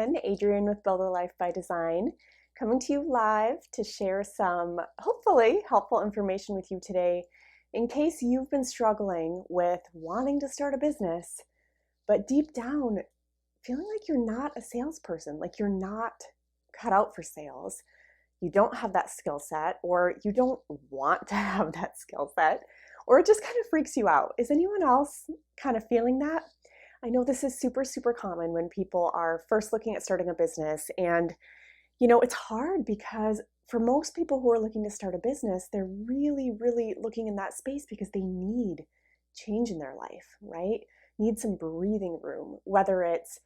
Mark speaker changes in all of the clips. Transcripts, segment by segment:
Speaker 1: again, Adrienne with Build a Life by Design, coming to you live to share some hopefully helpful information with you today in case you've been struggling with wanting to start a business, but deep down feeling like you're not a salesperson, like you're not cut out for sales. You don't have that skill set, or you don't want to have that skill set, or it just kind of freaks you out. Is anyone else kind of feeling that? I know this is super, super common when people are first looking at starting a business. And, it's hard because for most people who are looking to start a business, they're really, really looking in that space because they need change in their life, right? Need some breathing room, whether it's,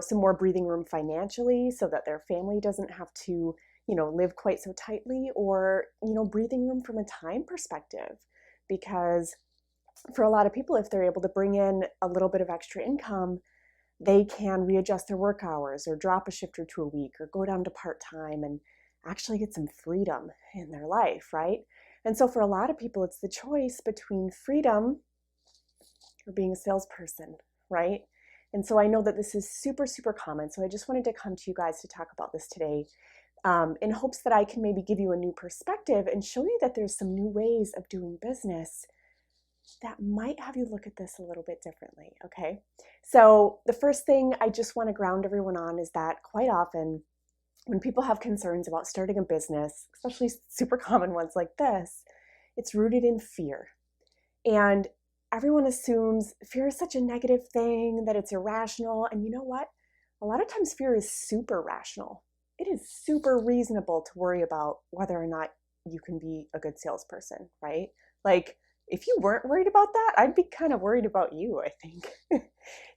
Speaker 1: some more breathing room financially so that their family doesn't have to, live quite so tightly, or, breathing room from a time perspective. Because for a lot of people, if they're able to bring in a little bit of extra income, they can readjust their work hours or drop a shift or two a week or go down to part-time and actually get some freedom in their life, right? And so for a lot of people, it's the choice between freedom or being a salesperson, right? And so I know that this is super, super common. So I just wanted to come to you guys to talk about this today in hopes that I can maybe give you a new perspective and show you that there's some new ways of doing business that might have you look at this a little bit differently, okay? So the first thing I just want to ground everyone on is that quite often when people have concerns about starting a business, especially super common ones like this, it's rooted in fear. And everyone assumes fear is such a negative thing, that it's irrational. And you know what? A lot of times fear is super rational. It is super reasonable to worry about whether or not you can be a good salesperson, right? Like, if you weren't worried about that, I'd be kind of worried about you, I think.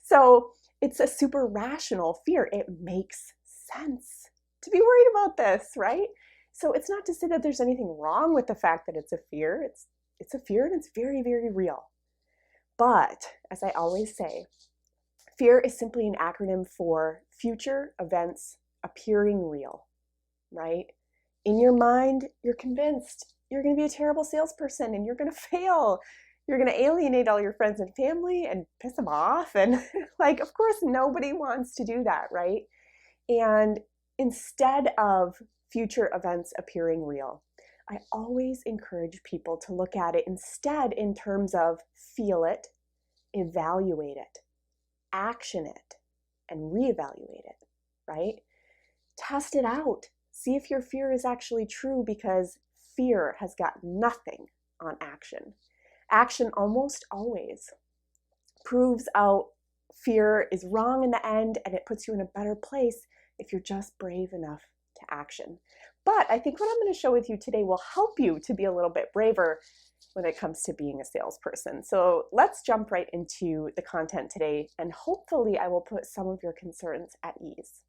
Speaker 1: So it's a super rational fear. It makes sense to be worried about this, right? So it's not to say that there's anything wrong with the fact that it's a fear. It's a fear, and it's very, very real. But as I always say, fear is simply an acronym for future events appearing real, right? In your mind, you're convinced you're going to be a terrible salesperson and you're going to fail. You're going to alienate all your friends and family and piss them off. And of course, nobody wants to do that, right? And instead of future events appearing real, I always encourage people to look at it instead in terms of feel it, evaluate it, action it, and reevaluate it, right? Test it out. See if your fear is actually true, because fear has got nothing on action. Action almost always proves out fear is wrong in the end, and it puts you in a better place if you're just brave enough to action. But I think what I'm going to show with you today will help you to be a little bit braver when it comes to being a salesperson. So let's jump right into the content today, and hopefully I will put some of your concerns at ease.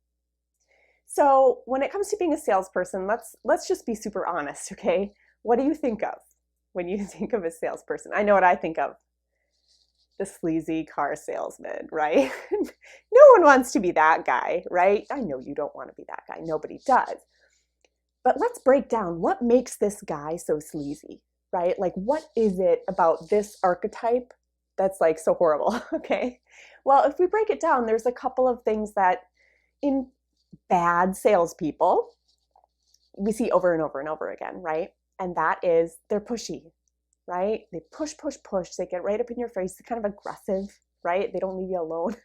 Speaker 1: So when it comes to being a salesperson, let's just be super honest, okay? What do you think of when you think of a salesperson? I know what I think of. The sleazy car salesman, right? No one wants to be that guy, right? I know you don't want to be that guy. Nobody does. But let's break down what makes this guy so sleazy, right? Like, what is it about this archetype that's so horrible, okay? Well, if we break it down, there's a couple of things that in bad salespeople we see over and over and over again, right? And that is they're pushy, right? They push, push, push. They get right up in your face. They're kind of aggressive, right? They don't leave you alone.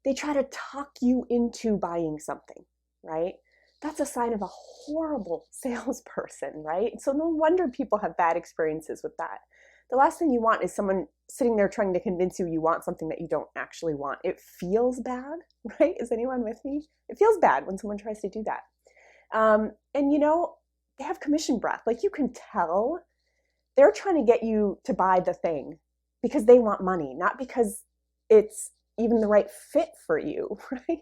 Speaker 1: They try to talk you into buying something, right? That's a sign of a horrible salesperson, right? So no wonder people have bad experiences with that. The last thing you want is someone sitting there trying to convince you you want something that you don't actually want. It feels bad, right? Is anyone with me? It feels bad when someone tries to do that. And they have commission breath. You can tell they're trying to get you to buy the thing because they want money, not because it's even the right fit for you, right?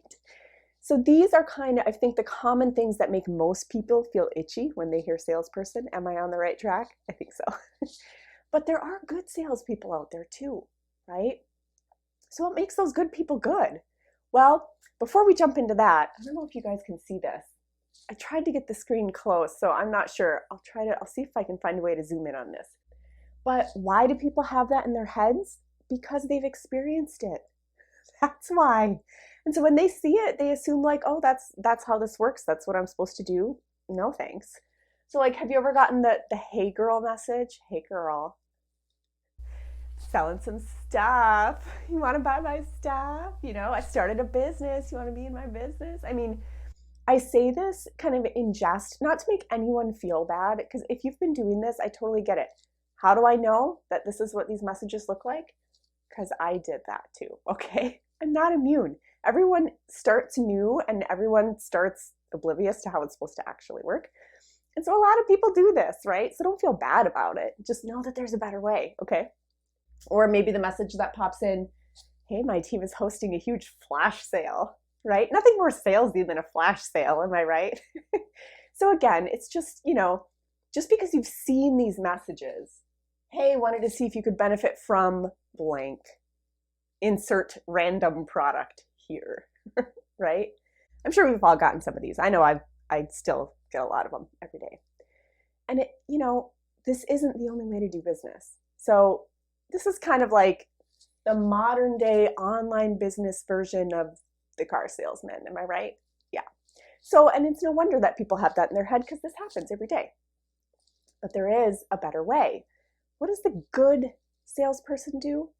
Speaker 1: So these are kind of, I think, the common things that make most people feel itchy when they hear salesperson. Am I on the right track? I think so. But there are good salespeople out there too, right? So what makes those good people good? Well, before we jump into that, I don't know if you guys can see this. I tried to get the screen close, so I'm not sure. I'll see if I can find a way to zoom in on this. But why do people have that in their heads? Because they've experienced it. That's why. And so when they see it, they assume like, oh, that's how this works. That's what I'm supposed to do. No thanks. So like, have you ever gotten the hey girl message? Hey girl, selling some stuff. You want to buy my stuff? I started a business. You want to be in my business? I mean, I say this kind of in jest, not to make anyone feel bad, because if you've been doing this, I totally get it. How do I know that this is what these messages look like? Because I did that too, okay? I'm not immune. Everyone starts new and everyone starts oblivious to how it's supposed to actually work. And so a lot of people do this, right? So don't feel bad about it. Just know that there's a better way, okay? Or maybe the message that pops in, hey, my team is hosting a huge flash sale, right? Nothing more salesy than a flash sale, am I right? So again, it's just, just because you've seen these messages, hey, wanted to see if you could benefit from blank, insert random product here, right? I'm sure we've all gotten some of these. I know I still get a lot of them every day. And this isn't the only way to do business. So this is kind of like the modern day online business version of the car salesman. Am I right? Yeah. So, and it's no wonder that people have that in their head because this happens every day. But there is a better way. What does the good salesperson do?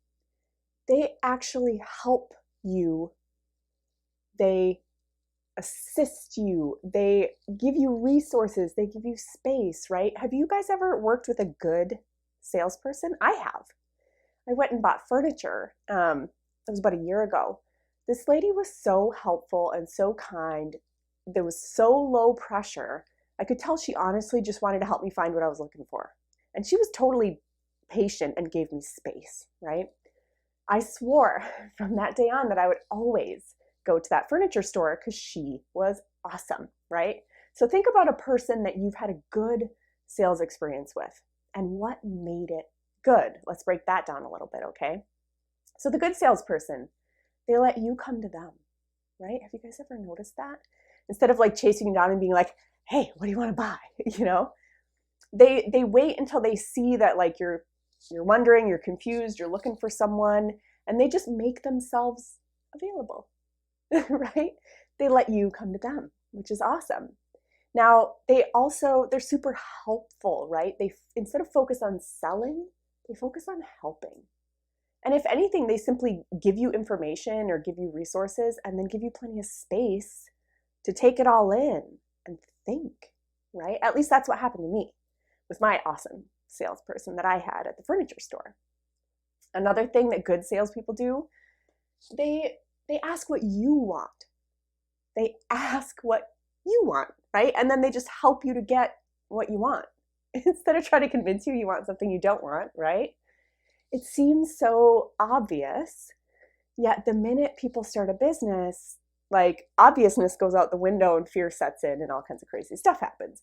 Speaker 1: They actually help you. They assist you. They give you resources. They give you space, right? Have you guys ever worked with a good salesperson? I have. I went and bought furniture. It was about a year ago. This lady was so helpful and so kind. There was so low pressure. I could tell she honestly just wanted to help me find what I was looking for. And she was totally patient and gave me space, right? I swore from that day on that I would always go to that furniture store because she was awesome, right? So think about a person that you've had a good sales experience with and what made it good. Let's break that down a little bit, okay? So the good salesperson, they let you come to them, right? Have you guys ever noticed that? Instead of like chasing you down and being like, hey, what do you want to buy? They wait until they see that like you're wondering, you're confused, you're looking for someone, and they just make themselves available, right? They let you come to them, which is awesome. Now, they're super helpful, right? They, instead of focus on selling, they focus on helping. And if anything, they simply give you information or give you resources and then give you plenty of space to take it all in and think, right? At least that's what happened to me with my awesome salesperson that I had at the furniture store. Another thing that good salespeople do, they ask what you want. They ask what you want, right? And then they just help you to get what you want instead of trying to convince you want something you don't want, right? It seems so obvious, yet the minute people start a business, like obviousness goes out the window and fear sets in and all kinds of crazy stuff happens.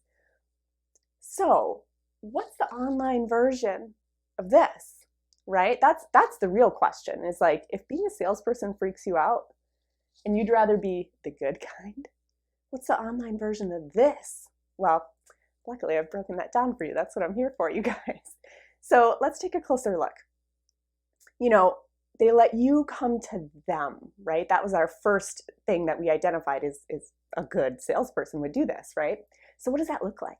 Speaker 1: So what's the online version of this, right? That's the real question. Is like, if being a salesperson freaks you out and you'd rather be the good kind, what's the online version of this? Well, luckily I've broken that down for you. That's what I'm here for, you guys. So let's take a closer look. They let you come to them, right? That was our first thing that we identified is a good salesperson would do this, right? So what does that look like?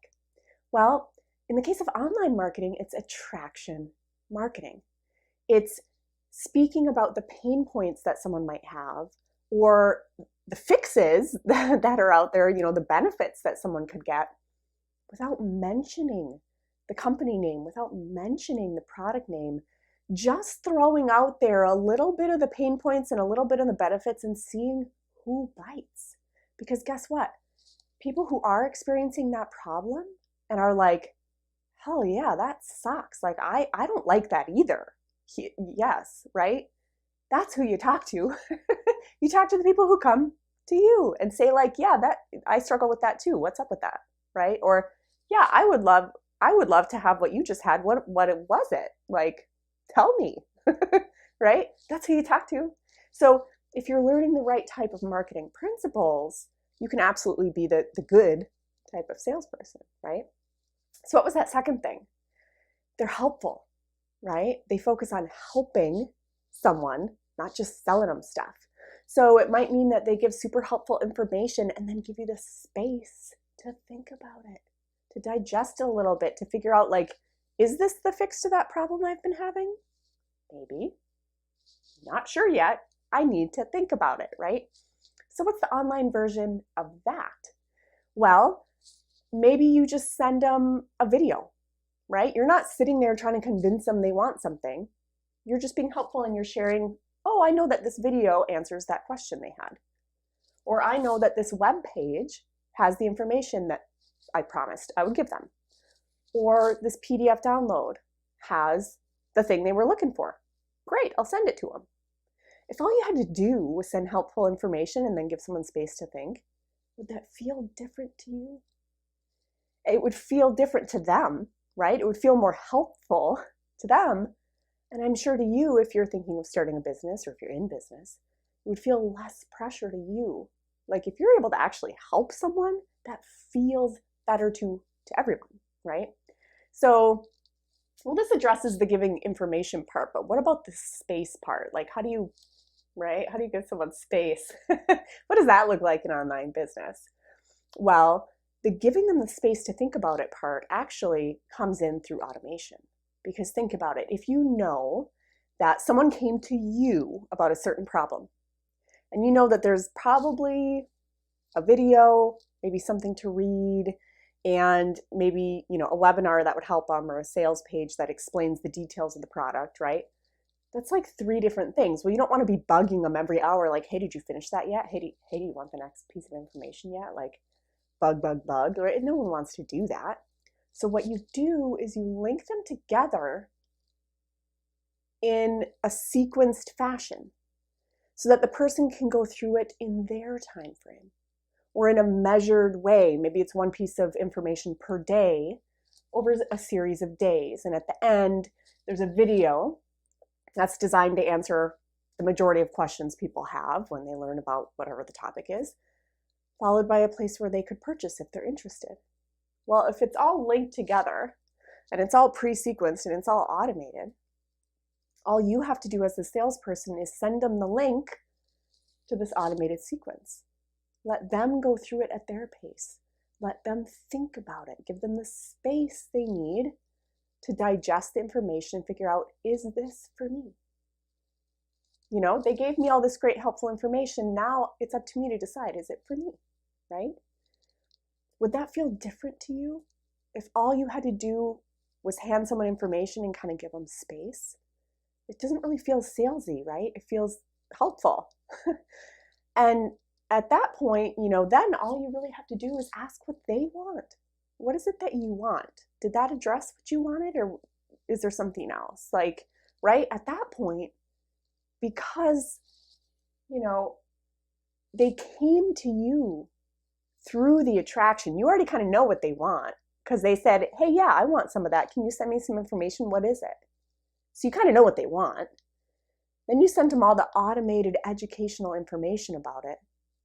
Speaker 1: Well, in the case of online marketing, it's attraction marketing. It's speaking about the pain points that someone might have or the fixes that are out there, the benefits that someone could get without mentioning the company name, without mentioning the product name, just throwing out there a little bit of the pain points and a little bit of the benefits and seeing who bites. Because guess what? People who are experiencing that problem and are like, hell yeah, that sucks. Like, I don't like that either. Yes, right? That's who you talk to. You talk to the people who come to you and say like, yeah, that I struggle with that too. What's up with that? Right? Or yeah, I would love to have what you just had. What was it? Like, tell me, right? That's who you talk to. So if you're learning the right type of marketing principles, you can absolutely be the good type of salesperson, right? So what was that second thing? They're helpful, right? They focus on helping someone, not just selling them stuff. So it might mean that they give super helpful information and then give you the space to think about it, to digest a little bit, to figure out, like, is this the fix to that problem I've been having? Maybe. Not sure yet. I need to think about it, right? So what's the online version of that? Well, maybe you just send them a video, right? You're not sitting there trying to convince them they want something. You're just being helpful and you're sharing, oh, I know that this video answers that question they had. Or I know that this web page has the information that I promised I would give them. Or this PDF download has the thing they were looking for. Great, I'll send it to them. If all you had to do was send helpful information and then give someone space to think, would that feel different to you? It would feel different to them, right? It would feel more helpful to them. And I'm sure to you, if you're thinking of starting a business or if you're in business, it would feel less pressure to you. Like if you're able to actually help someone, that feels better to everyone, right? So, well, this addresses the giving information part, but what about the space part? Like how do you give someone space? What does that look like in online business? Well, the giving them the space to think about it part actually comes in through automation. Because think about it, if you know that someone came to you about a certain problem, and you know that there's probably a video, maybe something to read, and maybe, a webinar that would help them, or a sales page that explains the details of the product, right? That's like 3 different things. Well, you don't want to be bugging them every hour, like, hey, did you finish that yet? Hey, do you want the next piece of information yet? Like, bug, right? No one wants to do that. So what you do is you link them together in a sequenced fashion so that the person can go through it in their time frame or in a measured way. Maybe it's 1 piece of information per day over a series of days. And at the end, there's a video that's designed to answer the majority of questions people have when they learn about whatever the topic is, followed by a place where they could purchase if they're interested. Well, if it's all linked together and it's all pre-sequenced and it's all automated, all you have to do as the salesperson is send them the link to this automated sequence. Let them go through it at their pace. Let them think about it. Give them the space they need to digest the information and figure out, is this for me? They gave me all this great helpful information. Now it's up to me to decide, is it for me, right? Would that feel different to you if all you had to do was hand someone information and kind of give them space? It doesn't really feel salesy, right? It feels helpful. And at that point, then all you really have to do is ask what they want. What is it that you want? Did that address what you wanted, or is there something else? Like, right? At that point, because, they came to you through the attraction, you already kind of know what they want because they said, hey, yeah, I want some of that. Can you send me some information? What is it? So you kind of know what they want. Then you sent them all the automated educational information about it,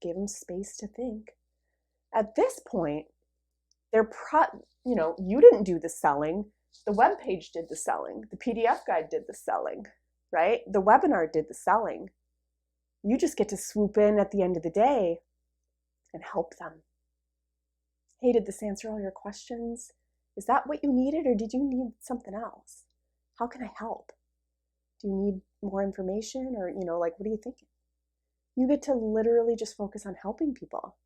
Speaker 1: gave them space to think. At this point, you didn't do the selling. The web page did the selling. The PDF guide did the selling, right? The webinar did the selling. You just get to swoop in at the end of the day and help them. Hey, did this answer all your questions? Is that what you needed, or did you need something else? How can I help? Do you need more information, or, what are you thinking? You get to literally just focus on helping people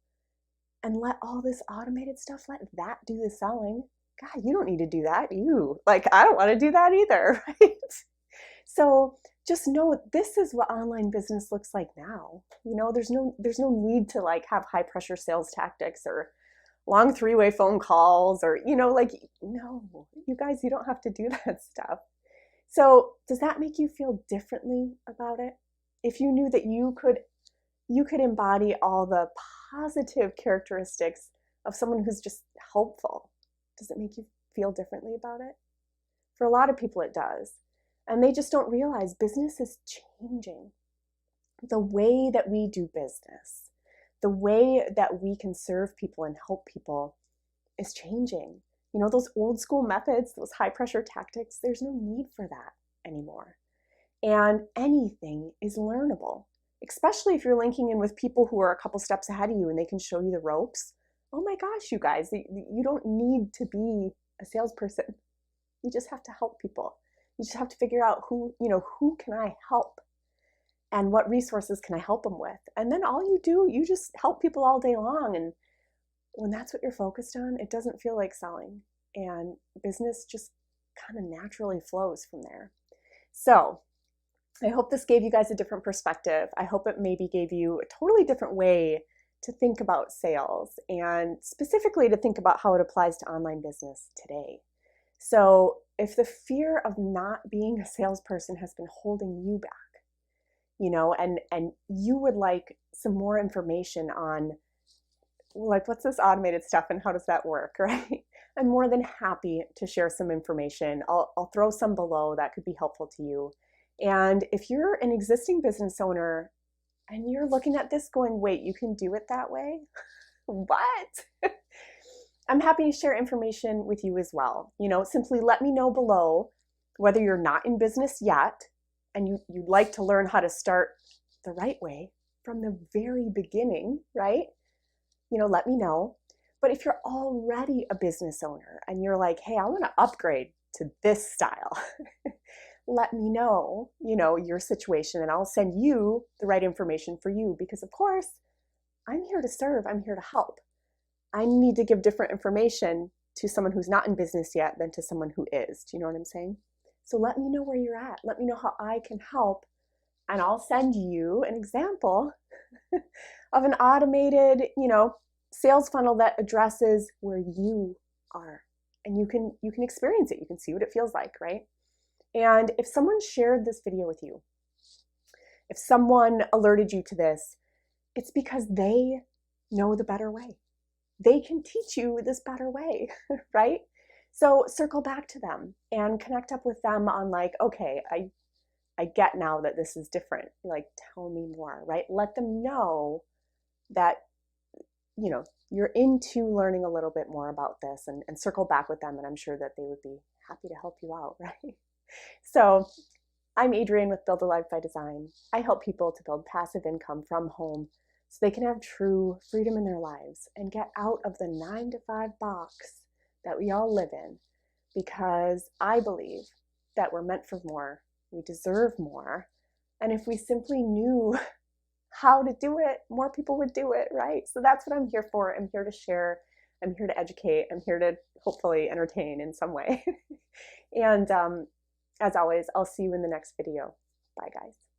Speaker 1: and let all this automated stuff, let that do the selling. God, you don't need to do that. I don't want to do that either, right? So just know this is what online business looks like now. There's no need to have high pressure sales tactics or long 3-way phone calls or, no, you guys, you don't have to do that stuff. So does that make you feel differently about it? If you knew that you could embody all the positive characteristics of someone who's just helpful, does it make you feel differently about it? For a lot of people, it does. And they just don't realize business is changing. The way that we do business, the way that we can serve people and help people is changing. Those old school methods, those high pressure tactics, there's no need for that anymore. And anything is learnable. especially if you're linking in with people who are a couple steps ahead of you and they can show you the ropes. Oh my gosh, you guys, you don't need to be a salesperson. You just have to help people. You just have to figure out who can I help and what resources can I help them with? And then all you do, you just help people all day long. And when that's what you're focused on, it doesn't feel like selling. And business just kind of naturally flows from there. So I hope this gave you guys a different perspective. I hope it maybe gave you a totally different way to think about sales, and specifically to think about how it applies to online business today. So if the fear of not being a salesperson has been holding you back, and you would like some more information on, like, what's this automated stuff and how does that work, right? I'm more than happy to share some information. I'll throw some below that could be helpful to you. And if you're an existing business owner and you're looking at this going, wait, you can do it that way? What? I'm happy to share information with you as well. Simply let me know below whether you're not in business yet and you'd like to learn how to start the right way from the very beginning, right? Let me know. But if you're already a business owner and you're like, hey, I want to upgrade to this style, let me know, your situation, and I'll send you the right information for you, because of course, I'm here to serve, I'm here to help. I need to give different information to someone who's not in business yet than to someone who is. Do you know what I'm saying? So let me know where you're at. Let me know how I can help, and I'll send you an example of an automated, sales funnel that addresses where you are, and you can experience it. You can see what it feels like, right? And if someone shared this video with you, if someone alerted you to this, it's because they know the better way. They can teach you this better way, right? So circle back to them and connect up with them on, like, okay, I get now that this is different. Like, tell me more, right? Let them know that, you're into learning a little bit more about this, and circle back with them, and I'm sure that they would be happy to help you out, right? So I'm Adrienne with Build a Life by Design. I help people to build passive income from home so they can have true freedom in their lives and get out of the 9-to-5 box that we all live in, because I believe that we're meant for more, we deserve more, and if we simply knew how to do it, more people would do it, right? So that's what I'm here for. I'm here to share, I'm here to educate, I'm here to hopefully entertain in some way. And as always, I'll see you in the next video. Bye, guys.